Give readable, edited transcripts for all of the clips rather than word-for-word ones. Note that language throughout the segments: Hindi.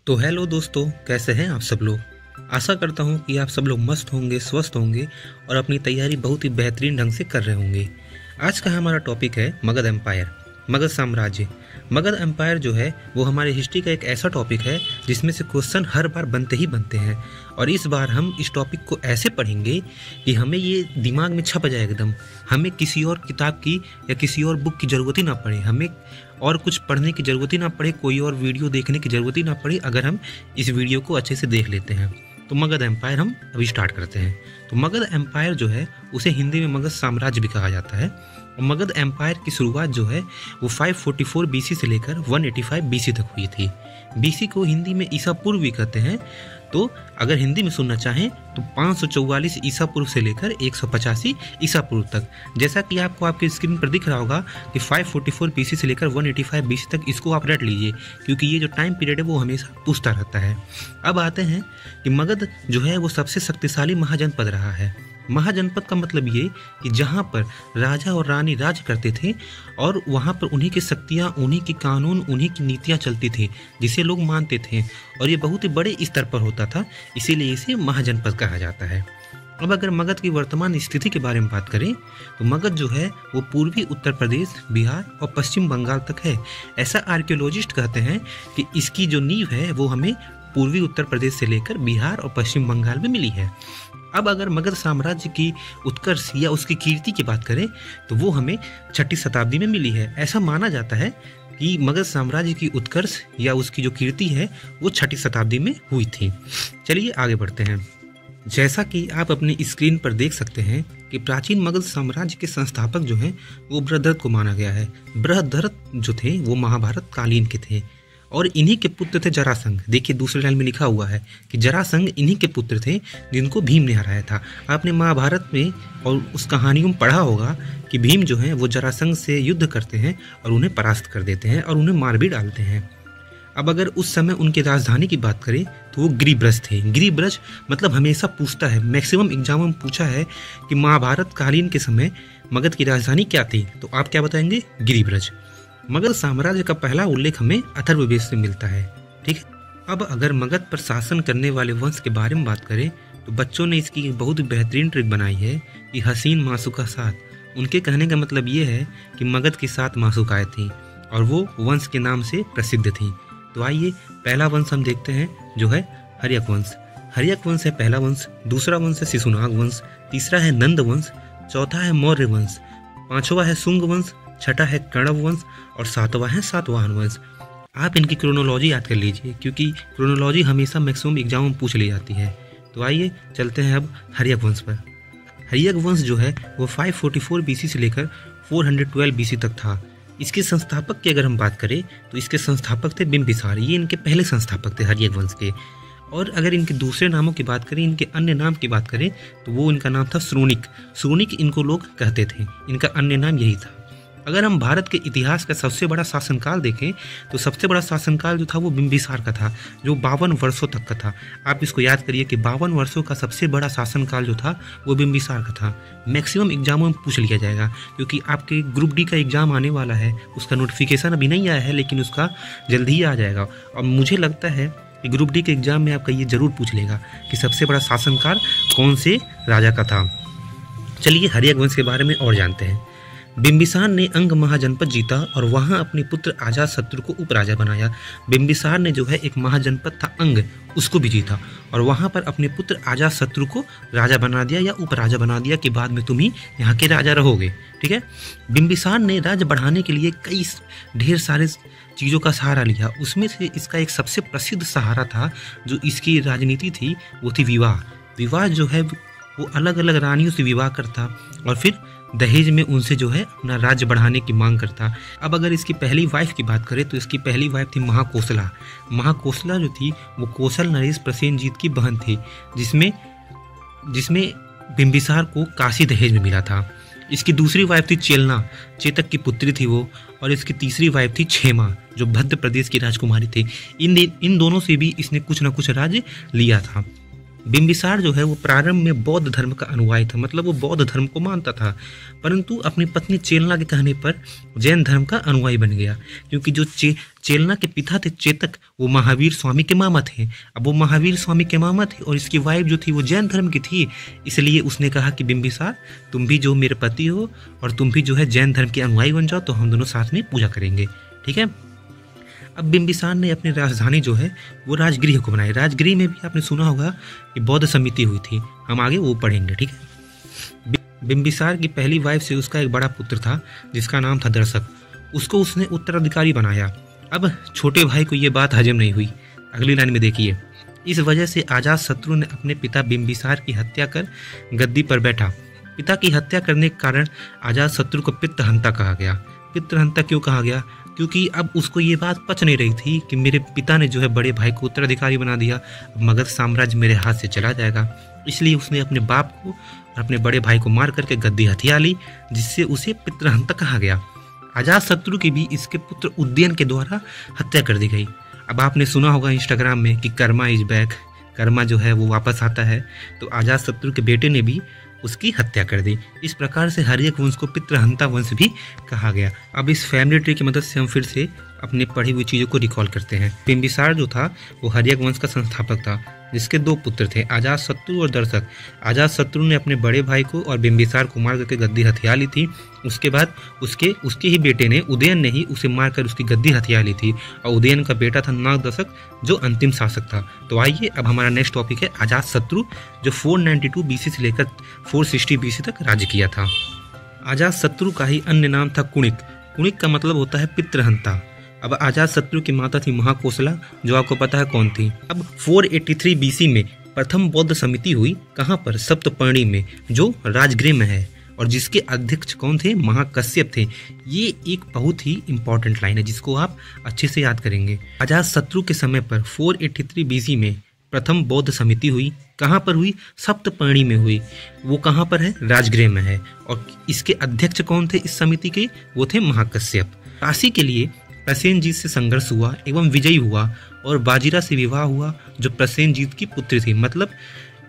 तो हेलो दोस्तों, कैसे हैं आप सब लोग। आशा करता हूं कि आप सब लोग मस्त होंगे, स्वस्थ होंगे और अपनी तैयारी बहुत ही बेहतरीन ढंग से कर रहे होंगे। आज का हमारा टॉपिक है मगध एम्पायर, मगध साम्राज्य। मगध एम्पायर जो है वो हमारे हिस्ट्री का एक ऐसा टॉपिक है जिसमें से क्वेश्चन हर बार बनते ही बनते हैं। और इस बार हम इस टॉपिक को ऐसे पढ़ेंगे कि हमें ये दिमाग में छप जाए एकदम। हमें किसी और किताब की या किसी और बुक की ज़रूरत ही ना पड़े, हमें और कुछ पढ़ने की ज़रूरत ही ना पड़े, कोई और वीडियो देखने की ज़रूरत ही ना पड़े, अगर हम इस वीडियो को अच्छे से देख लेते हैं। तो मगध एम्पायर हम अभी स्टार्ट करते हैं। तो मगध एम्पायर जो है उसे हिंदी में मगध साम्राज्य भी कहा जाता है। और मगध एम्पायर की शुरुआत जो है वो 544 बीसी से लेकर 185 बीसी तक हुई थी। बीसी को हिंदी में ईसा पूर्व भी कहते हैं। तो अगर हिंदी में सुनना चाहें तो 544 ईसा पूर्व से लेकर 185 ईसा पूर्व तक। जैसा कि आपको आपकी स्क्रीन पर दिख रहा होगा कि 544 बीसी से लेकर 185 बीसी तक, इसको आप रट लीजिए क्योंकि ये जो टाइम पीरियड है वो हमेशा पूछता रहता है। अब आते हैं कि मगध जो है वो सबसे शक्तिशाली महाजनपद रहा है। महाजनपद का मतलब ये कि जहाँ पर राजा और रानी राज करते थे और वहाँ पर उन्हीं की शक्तियाँ, उन्हीं की कानून, उन्हीं की नीतियाँ चलती थी जिसे लोग मानते थे। और ये बहुत ही बड़े स्तर पर होता था, इसीलिए इसे महाजनपद कहा जाता है। अब अगर मगध की वर्तमान स्थिति के बारे में बात करें तो मगध जो है वो पूर्वी उत्तर प्रदेश, बिहार और पश्चिम बंगाल तक है। ऐसा आर्कियोलॉजिस्ट कहते हैं कि इसकी जो नींव है वो हमें पूर्वी उत्तर प्रदेश से लेकर बिहार और पश्चिम बंगाल में मिली है। अब अगर मगध साम्राज्य की उत्कर्ष या उसकी कीर्ति की बात करें तो वो हमें 6ठी शताब्दी में मिली है। ऐसा माना जाता है कि मगध साम्राज्य की उत्कर्ष या उसकी जो कीर्ति है वो 6ठी शताब्दी में हुई थी। चलिए आगे बढ़ते हैं। जैसा कि आप अपनी स्क्रीन पर देख सकते हैं कि प्राचीन मगध साम्राज्य के संस्थापक जो हैं वो बृहद्रथ को माना गया है। बृहद्रथ जो थे वो महाभारत कालीन के थे और इन्हीं के पुत्र थे जरासंध। देखिए दूसरे लाइन में लिखा हुआ है कि जरासंध इन्हीं के पुत्र थे जिनको भीम ने हराया था। आपने महाभारत में और उस कहानियों में पढ़ा होगा कि भीम जो है वो जरासंध से युद्ध करते हैं और उन्हें परास्त कर देते हैं और उन्हें मार भी डालते हैं। अब अगर उस समय उनकी राजधानी की बात करें तो वो गिरिब्रज थे। गिरिब्रज मतलब हमेशा पूछता है, मैक्सिमम एग्जाम में पूछा है कि महाभारत कालीन के समय मगध की राजधानी क्या थी, तो आप क्या बताएंगे? गिरिब्रज। मगध साम्राज्य का पहला उल्लेख हमें अथर्ववेद से मिलता है। ठीक है। अब अगर मगध पर शासन करने वाले वंश के बारे में बात करें तो बच्चों ने इसकी बहुत बेहतरीन ट्रिक बनाई है कि हसीन मासूका सात। उनके कहने का मतलब ये है कि मगध की 7 मासूकाएं थीं और वो वंश के नाम से प्रसिद्ध थीं। तो आइए पहला वंश हम देखते हैं जो है हर्यक वंश। हर्यक वंश है पहला वंश। दूसरा वंश है शिशुनाग वंश। तीसरा है नंद वंश। चौथा है मौर्य वंश। पांचवा है शुंग वंश। छठा है कण्व वंश और सातवां है सातवाहन वंश। आप इनकी क्रोनोलॉजी याद कर लीजिए क्योंकि क्रोनोलॉजी हमेशा मैक्सिमम एग्जाम में पूछ ली जाती है। तो आइए चलते हैं अब हर्यक वंश पर। हर्यक वंश जो है वो 544 बीसी से लेकर 412 बीसी तक था। इसके संस्थापक की अगर हम बात करें तो इसके संस्थापक थे बिम्बिसार। ये इनके पहले संस्थापक थे हर्यक वंश के। और अगर इनके दूसरे नामों की बात करें, इनके अन्य नाम की बात करें तो वो इनका नाम था श्रोणिक। श्रोणिक इनको लोग कहते थे, इनका अन्य नाम यही था। अगर हम भारत के इतिहास का सबसे बड़ा शासनकाल देखें तो सबसे बड़ा शासनकाल जो था वो बिम्बिसार का था, जो 52 वर्षों तक का था। आप इसको याद करिए कि 52 वर्षों का सबसे बड़ा शासनकाल जो था वो बिम्बिसार का था। मैक्सिमम एग्जामों में पूछ लिया जाएगा क्योंकि आपके ग्रुप डी का एग्जाम आने वाला है। उसका नोटिफिकेशन अभी नहीं आया है लेकिन उसका जल्दी ही आ जाएगा। और मुझे लगता है कि ग्रुप डी के एग्जाम में आपका ये जरूर पूछ लेगा कि सबसे बड़ा शासनकाल कौन से राजा का था। चलिए हर्यक वंश के बारे में और जानते हैं। बिम्बिसार ने अंग महाजनपद जीता और वहां अपने पुत्र अजातशत्रु को उपराजा बनाया। बिम्बिसार ने जो है एक महाजनपद था अंग, उसको भी जीता और वहां पर अपने पुत्र अजातशत्रु को राजा बना दिया या उपराजा बना दिया कि बाद में तुम ही यहाँ के राजा रहोगे। ठीक है। बिम्बिसार ने राज्य बढ़ाने के लिए कई ढेर सारे चीज़ों का सहारा लिया। उसमें से इसका एक सबसे प्रसिद्ध सहारा था जो इसकी राजनीति थी वो थी विवाह। विवाह जो है वो अलग अलग रानियों से विवाह करता और फिर दहेज में उनसे जो है अपना राज्य बढ़ाने की मांग करता। अब अगर इसकी पहली वाइफ की बात करें तो इसकी पहली वाइफ थी महाकोसला। महाकोसला जो थी वो कौशल नरेश प्रसेनजीत की बहन थी जिसमें बिम्बिसार को काशी दहेज में मिला था। इसकी दूसरी वाइफ थी चेलना, चेतक की पुत्री थी वो। और इसकी तीसरी वाइफ थी क्षेमा जो मध्य प्रदेश की राजकुमारी थी। इन दोनों से भी इसने कुछ न कुछ राज्य लिया था। बिंबिसार जो है वो प्रारंभ में बौद्ध धर्म का अनुयायी था, मतलब वो बौद्ध धर्म को मानता था, परंतु अपनी पत्नी चेलना के कहने पर जैन धर्म का अनुयायी बन गया। क्योंकि जो चेलना के पिता थे चेतक, वो महावीर स्वामी के मामा थे। अब वो महावीर स्वामी के मामा थे और इसकी वाइफ जो थी वो जैन धर्म की थी, इसलिए उसने कहा कि बिंबिसार तुम भी जो मेरे पति हो और तुम भी जो है जैन धर्म के अनुयायी बन जाओ, तो हम दोनों साथ में पूजा करेंगे, ठीक है। अब बिंबिसार ने अपनी राजधानी जो है वो राजगृह को बनाई। राजगृह में भी आपने सुना होगा कि बौद्ध समिति हुई थी, हम आगे वो पढ़ेंगे, ठीक है। बिंबिसार की पहली वाइफ से उसका एक बड़ा पुत्र था जिसका नाम था दर्शक, उसको उसने उत्तराधिकारी बनाया। अब छोटे भाई को ये बात हजम नहीं हुई, अगली लाइन में देखिए। इस वजह से अजातशत्रु ने अपने पिता बिंबिसार की हत्या कर गद्दी पर बैठा। पिता की हत्या करने के कारण अजातशत्रु को पितृहंता कहा गया। पितृहंता क्यों कहा गया? क्योंकि अब उसको ये बात पच नहीं रही थी कि मेरे पिता ने जो है बड़े भाई को उत्तराधिकारी बना दिया, मगध साम्राज्य मेरे हाथ से चला जाएगा। इसलिए उसने अपने बाप को और अपने बड़े भाई को मार करके गद्दी हथिया ली, जिससे उसे पितृहंता कहा गया। अजातशत्रु की भी इसके पुत्र उदयन के द्वारा हत्या कर दी गई। अब आपने सुना होगा इंस्टाग्राम में कि कर्मा इज बैक, कर्मा जो है वो वापस आता है, तो अजातशत्रु के बेटे ने भी उसकी हत्या कर दी। इस प्रकार से हर्यक वंश को पितृहंता वंश भी कहा गया। अब इस फैमिली ट्री की मदद से हम फिर से अपनी पढ़ी हुई चीज़ों को रिकॉल करते हैं। बिंबिसार जो था वो हर्यक वंश का संस्थापक था, जिसके दो पुत्र थे, अजातशत्रु और दर्शक। अजातशत्रु ने अपने बड़े भाई को और बिंबिसार को मार करके गद्दी हथिया ली थी। उसके बाद उसके ही बेटे ने, उदयन ने ही उसे मारकर उसकी गद्दी हथिया ली थी, और उदयन का बेटा था नागदशक जो अंतिम शासक था। तो आइए अब हमारा नेक्स्ट टॉपिक है अजातशत्रु, जो 492 बीसी से लेकर 460 बीसी तक राज्य किया था। अजातशत्रु का ही अन्य नाम था कुणिक। कुणिक का मतलब होता है पितृहंता। अब अजातशत्रु की माता थी महाकोसला, जो आपको पता है कौन थी। अब 483 बीसी में प्रथम बौद्ध समिति हुई, कहाँ पर? सप्तपर्णी में, जो राजगृह में है, और जिसके अध्यक्ष कौन थे? महाकश्यप थे। ये एक बहुत ही इंपॉर्टेंट लाइन है जिसको आप अच्छे से याद करेंगे। अजातशत्रु के समय पर 483 बीसी में प्रथम बौद्ध समिति हुई, कहाँ पर हुई? सप्तपर्णी में हुई। वो कहाँ पर है? राजगृह में है। और इसके अध्यक्ष कौन थे इस समिति के? वो थे महाकश्यप। काशी के लिए प्रसेनजीत से संघर्ष हुआ एवं विजयी हुआ, और बाजीरा से विवाह हुआ जो प्रसेनजीत की पुत्री थी। मतलब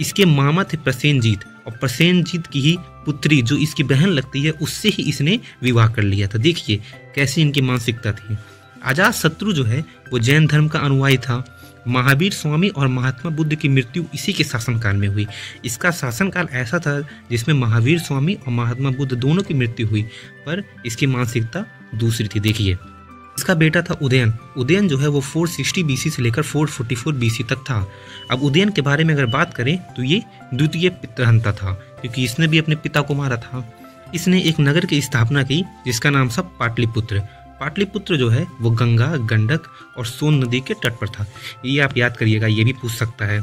इसके मामा थे प्रसेनजीत, और प्रसेनजीत की ही पुत्री जो इसकी बहन लगती है उससे ही इसने विवाह कर लिया था। देखिए कैसी इनकी मानसिकता थी। अजातशत्रु जो है वो जैन धर्म का अनुयायी था। महावीर स्वामी और महात्मा बुद्ध की मृत्यु इसी के शासनकाल में हुई। इसका शासनकाल ऐसा था जिसमें महावीर स्वामी और महात्मा बुद्ध दोनों की मृत्यु हुई, पर इसकी मानसिकता दूसरी थी। देखिए इसका बेटा था उदयन। उदयन जो है वो 460 बीसी से लेकर 444 बीसी तक था। अब उदयन के बारे में अगर बात करें तो ये द्वितीय पितृहंता था, क्योंकि इसने भी अपने पिता को मारा था। इसने एक नगर की स्थापना की जिसका नाम था पाटलिपुत्र। पाटलिपुत्र जो है वो गंगा, गंडक और सोन नदी के तट पर था। ये आप याद करिएगा, ये भी पूछ सकता है।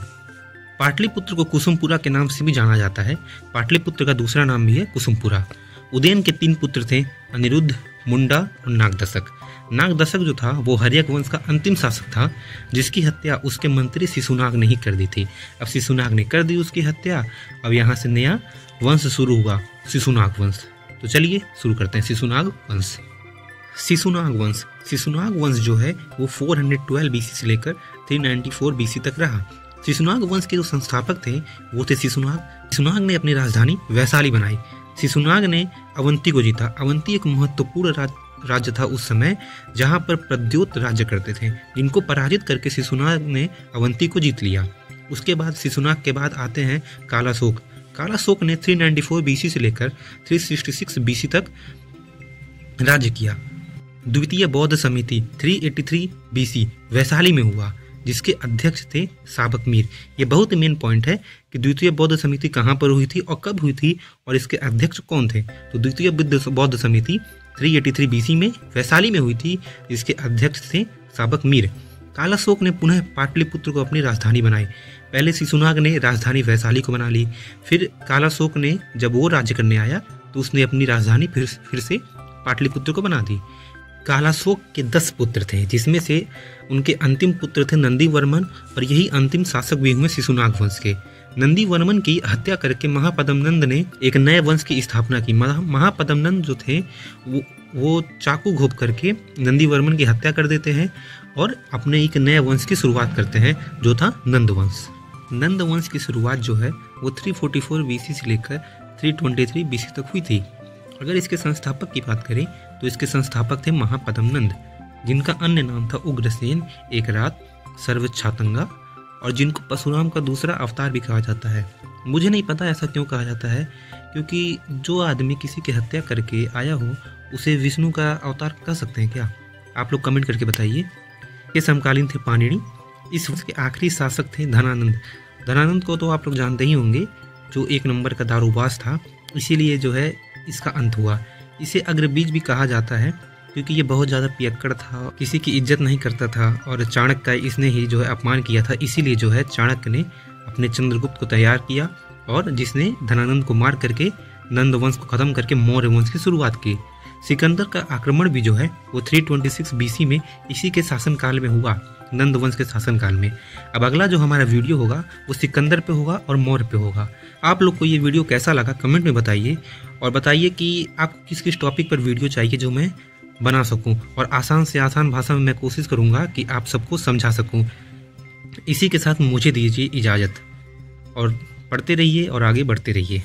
पाटलिपुत्र को कुसुमपुरा के नाम से भी जाना जाता है। पाटलिपुत्र का दूसरा नाम भी है कुसुमपुरा। उदयन के 3 पुत्र थे, अनिरुद्ध, मुंडा और नागदशक। नागदशक जो था वो हर्यक वंश का अंतिम शासक था, जिसकी हत्या उसके मंत्री शिशुनाग ने ही कर दी थी। अब शिशुनाग ने कर दी उसकी हत्या। अब यहाँ से नया वंश शुरू हुआ, शिशुनाग वंश। तो चलिए शुरू करते हैं शिशुनाग वंश। शिशुनाग वंश जो है वो 412 बीसी से लेकर 394 बीसी तक रहा। शिशुनाग वंश के जो संस्थापक थे वो थे शिशुनाग। शिशुनाग ने अपनी राजधानी वैशाली बनाई। शिशुनाग ने अवंती को जीता। अवंती एक महत्वपूर्ण राज्य था उस समय, जहां पर प्रद्योत राज्य करते थे, जिनको पराजित करके शिशुनाग ने अवंती को जीत लिया। उसके बाद शिशुनाग के बाद आते हैं कालाशोक। कालाशोक ने 394 बीसी से लेकर 366 बीसी तक राज्य किया। द्वितीय बौद्ध समिति 383 बीसी वैशाली में हुआ, जिसके अध्यक्ष थे साबक मीर। ये बहुत मेन पॉइंट है कि द्वितीय बौद्ध समिति कहाँ पर हुई थी और कब हुई थी और इसके अध्यक्ष कौन थे। तो द्वितीय बौद्ध समिति 383 बीसी में वैशाली में हुई थी, जिसके अध्यक्ष थे साबक मीर। कालाशोक ने पुनः पाटलिपुत्र को अपनी राजधानी बनाई। पहले शिशुनाग ने राजधानी वैशाली को बना ली, फिर कालाशोक ने जब वो राज्य करने आया तो उसने अपनी राजधानी फिर से पाटलिपुत्र को बना दी। कालाशोक के 10 पुत्र थे, जिसमें से उनके अंतिम पुत्र थे नंदीवर्मन, और यही अंतिम शासक भी हुए शिशुनाग वंश के। नंदीवर्मन की हत्या करके महापद्मनंद ने एक नए वंश की स्थापना की। महापद्मनंद जो थे वो चाकू घोंप करके नंदीवर्मन की हत्या कर देते हैं और अपने एक नए वंश की शुरुआत करते हैं, जो था नंद वंश। नंद वंश की शुरुआत जो है वो 344 BC से लेकर 323 BC तक हुई थी। अगर इसके संस्थापक की बात करें तो इसके संस्थापक थे महापद्म नंद, जिनका अन्य नाम था उग्रसेन, एकरात, सर्वछातंगा और जिनको परशुराम का दूसरा अवतार भी कहा जाता है। मुझे नहीं पता ऐसा क्यों कहा जाता है, क्योंकि जो आदमी किसी की हत्या करके आया हो उसे विष्णु का अवतार कह सकते हैं क्या? आप लोग कमेंट करके बताइए। ये समकालीन थे पाणिनि। इस वंश के आखिरी शासक थे धनानंद। धनानंद को तो आप लोग जानते ही होंगे, जो एक नंबर का दारूबाज था, इसीलिए जो है इसका अंत हुआ। इसे अग्रबीज भी कहा जाता है क्योंकि ये बहुत ज़्यादा पियक्कड़ था, किसी की इज्जत नहीं करता था और चाणक्य का इसने ही जो है अपमान किया था। इसीलिए जो है चाणक्य ने अपने चंद्रगुप्त को तैयार किया और जिसने धनानंद को मार करके नंद वंश को खत्म करके मौर्य वंश की शुरुआत की। सिकंदर का आक्रमण भी जो है वो 326 BC में इसी के शासनकाल में हुआ, नंद वंश के शासनकाल में। अब अगला जो हमारा वीडियो होगा वो सिकंदर पे होगा और मौर्य पे होगा। आप लोग को ये वीडियो कैसा लगा कमेंट में बताइए, और बताइए कि आपको किस किस टॉपिक पर वीडियो चाहिए जो मैं बना सकूं, और आसान से आसान भाषा में मैं कोशिश करूंगा कि आप सबको समझा सकूं। इसी के साथ मुझे दीजिए इजाज़त, और पढ़ते रहिए और आगे बढ़ते रहिए।